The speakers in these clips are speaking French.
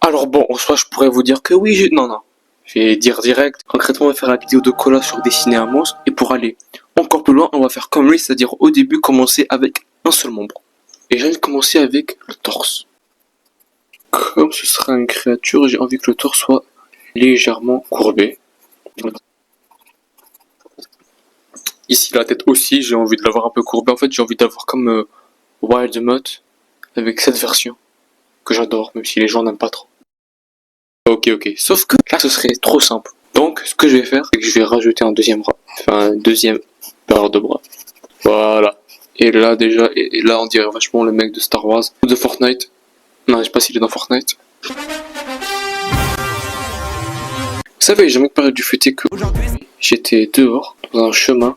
Alors bon, en soi, je pourrais vous dire que oui, non, non. Je vais dire direct. Concrètement, on va faire la vidéo de Cola sur dessiner un monstre. Et pour aller encore plus loin, on va faire comme lui, c'est-à-dire au début, commencer avec un seul membre. Et j'ai envie de commencer avec le torse. Comme ce sera une créature, j'ai envie que le torse soit légèrement courbé. Ici, la tête aussi, j'ai envie de l'avoir un peu courbée. En fait, j'ai envie d'avoir comme Wild Mutt avec cette version que j'adore, même si les gens n'aiment pas trop. Ok, sauf que là, ce serait trop simple. Donc, ce que je vais faire, c'est que je vais rajouter un deuxième bras. Enfin, un deuxième paire de bras. Voilà. Et là, déjà, et là, on dirait vachement le mec de Star Wars ou de Fortnite. Non, je sais pas s'il est dans Fortnite. Vous savez, j'ai jamais parlé du fait que j'étais dehors, dans un chemin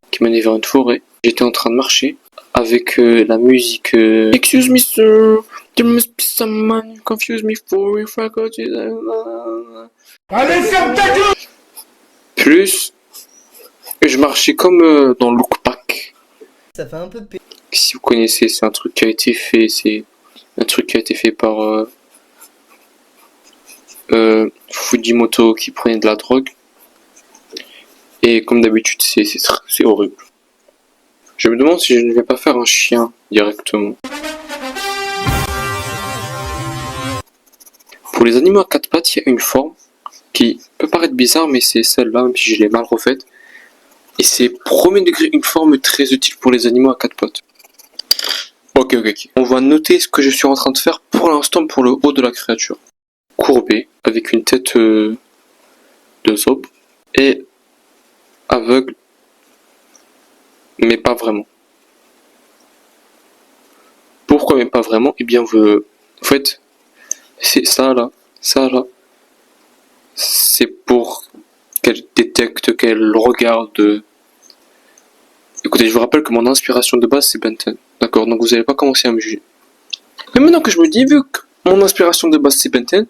qui menait vers une forêt. J'étais en train de marcher avec la musique Excuse me sir, there must be some man you confuse me for if I got you. Allez, ferme ta gueule! Plus, je marchais comme dans Look Pack. Ça fait un peu p... Si vous connaissez, c'est un truc qui a été fait, par Fujimoto qui prenait de la drogue. Et comme d'habitude, c'est horrible. Je me demande si je ne vais pas faire un chien directement. Pour les animaux à quatre pattes, il y a une forme qui peut paraître bizarre, mais c'est celle-là, même si je l'ai mal refaite. Et c'est premier degré une forme très utile pour les animaux à quatre pattes. Ok. On va noter ce que je suis en train de faire pour l'instant pour le haut de la créature. Courbé, avec une tête de zob, et aveugle, mais pas vraiment. Pourquoi mais pas vraiment? Eh bien, en fait, c'est ça là, c'est pour qu'elle détecte, qu'elle regarde. Écoutez, je vous rappelle que mon inspiration de base c'est Ben 10. D'accord, donc vous n'allez pas commencer à me juger. Mais maintenant que je me dis, vu que mon inspiration de base c'est Ben 10,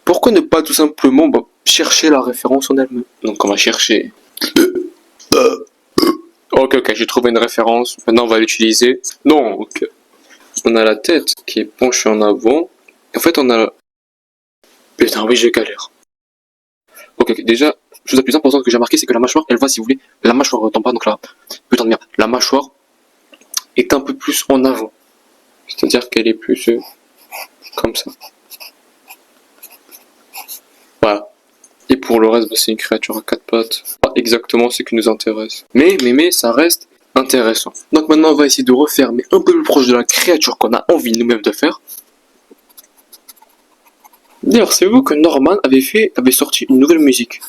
pourquoi ne pas tout simplement chercher la référence en elle-même? Donc on va chercher. Ok, j'ai trouvé une référence. Maintenant on va l'utiliser. Donc, on a la tête qui est penchée en avant. En fait, on a... Putain, oui, je galère. Ok, déjà, chose la plus importante que j'ai remarqué, c'est que la mâchoire, elle va, si vous voulez, la mâchoire d'en bas, donc là, putain de merde, la mâchoire est un peu plus en avant. C'est-à-dire qu'elle est plus comme ça. Voilà. Et pour le reste, c'est une créature à quatre pattes. Pas exactement ce qui nous intéresse. Mais, ça reste intéressant. Donc maintenant, on va essayer de refaire, mais un peu plus proche de la créature qu'on a envie nous-mêmes de faire. D'ailleurs, c'est vous que Norman avait sorti une nouvelle musique.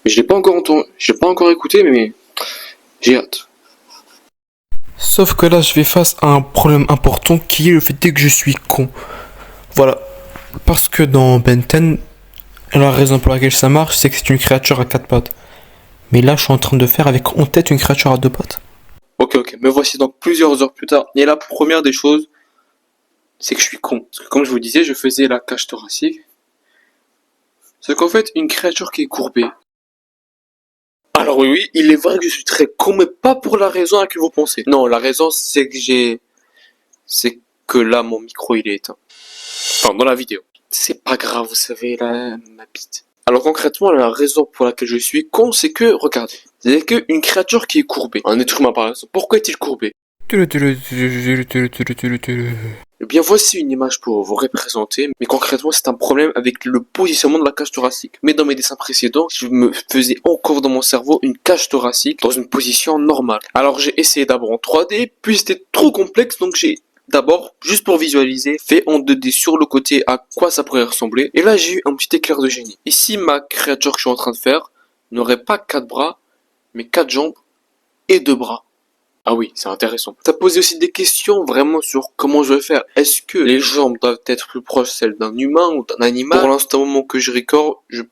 Mais je l'ai pas encore entendu, je l'ai pas encore écouté, mais j'ai hâte. Sauf que là, je vais face à un problème important qui est le fait que je suis con. Voilà. Parce que dans Ben 10, la raison pour laquelle ça marche, c'est que c'est une créature à quatre pattes. Mais là, je suis en train de faire avec en tête une créature à deux pattes. Ok, me voici donc plusieurs heures plus tard. Et la première des choses, c'est que je suis con. Parce que comme je vous disais, je faisais la cage thoracique. C'est qu'en fait, une créature qui est courbée. Alors oui, il est vrai que je suis très con, mais pas pour la raison à laquelle vous pensez. Non, la raison, c'est que là, mon micro, il est éteint. Enfin, dans la vidéo. C'est pas grave, vous savez, là, ma bite. Alors concrètement, la raison pour laquelle je suis con, c'est que, regardez, c'est qu'une créature qui est courbée, un être humain par exemple, pourquoi est-il courbé? Eh bien voici une image pour vous représenter, mais concrètement c'est un problème avec le positionnement de la cage thoracique. Mais dans mes dessins précédents, je me faisais encore dans mon cerveau une cage thoracique dans une position normale. Alors j'ai essayé d'abord en 3D, puis c'était trop complexe, donc j'ai d'abord, juste pour visualiser, fait en 2D sur le côté à quoi ça pourrait ressembler. Et là, j'ai eu un petit éclair de génie. Ici, ma créature que je suis en train de faire n'aurait pas 4 bras, mais 4 jambes et 2 bras. Ah oui, c'est intéressant. Ça posait aussi des questions vraiment sur comment je vais faire. Est-ce que les jambes doivent être plus proches celles d'un humain ou d'un animal? Pour l'instant, au moment que je record, je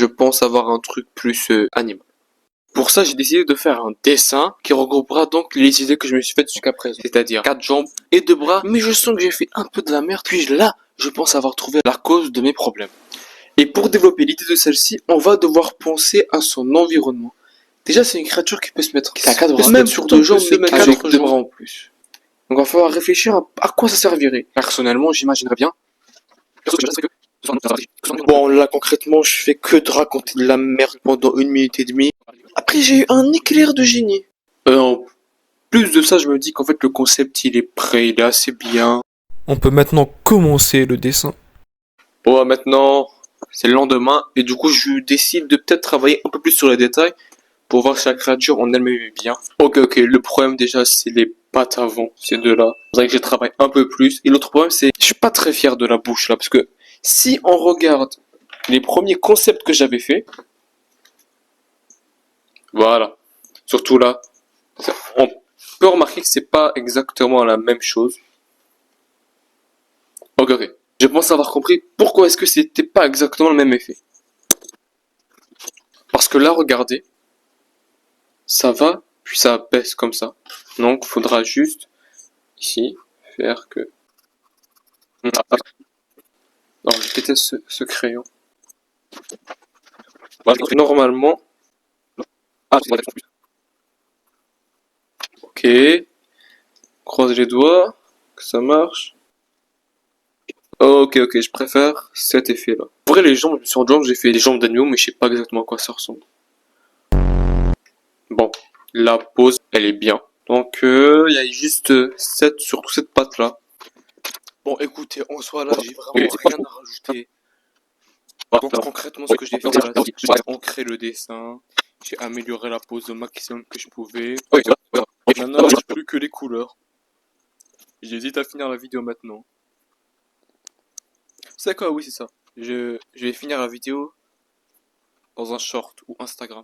pense avoir un truc plus animal. Pour ça, j'ai décidé de faire un dessin qui regroupera donc les idées que je me suis faites jusqu'à présent. C'est-à-dire 4 jambes et 2 bras. Mais je sens que j'ai fait un peu de la merde. Puis là, je pense avoir trouvé la cause de mes problèmes. Et pour développer l'idée de celle-ci, on va devoir penser à son environnement. Déjà, c'est une créature qui peut se mettre à 4 bras. Même sur 2 jambes, mais avec 2 bras en plus. Donc il va falloir réfléchir à quoi ça servirait. Personnellement, j'imaginerais bien. Bon, là concrètement, je fais que de raconter de la merde pendant 1 minute et demie. Après, j'ai eu un éclair de génie. En plus de ça, je me dis qu'en fait, le concept, il est prêt, il est assez bien. On peut maintenant commencer le dessin. Bon, maintenant, c'est le lendemain, et du coup, je décide de peut-être travailler un peu plus sur les détails pour voir si la créature en elle-même est bien. Ok, le problème déjà, c'est les pattes avant, ces deux-là. C'est vrai que je travaille un peu plus. Et l'autre problème, c'est je suis pas très fier de la bouche là, parce que si on regarde les premiers concepts que j'avais fait, voilà, surtout là, on peut remarquer que c'est pas exactement la même chose. Ok. Je pense avoir compris pourquoi est-ce que c'était pas exactement le même effet. Parce que là, regardez, ça va, puis ça baisse comme ça. Donc, faudra juste, ici, faire que... Non, je déteste ce crayon. Normalement... Ah, ok. Croise les doigts, que ça marche. Ok, je préfère cet effet-là. Pour vrai, les jambes, je me suis rendu compte que j'ai fait des jambes d'agneau, mais je sais pas exactement à quoi ça ressemble. Bon, la pose, elle est bien. Donc, il y a juste surtout cette patte-là. Bon, écoutez, en soi, là, j'ai vraiment rien à rajouter. Donc, concrètement, ce que j'ai fait, là, c'est que j'ai ancré le dessin, j'ai amélioré la pose au maximum que je pouvais. Maintenant, il ne reste plus que les couleurs. J'hésite à finir la vidéo maintenant. C'est quoi? Oui, c'est ça. Je vais finir la vidéo dans un short ou Instagram.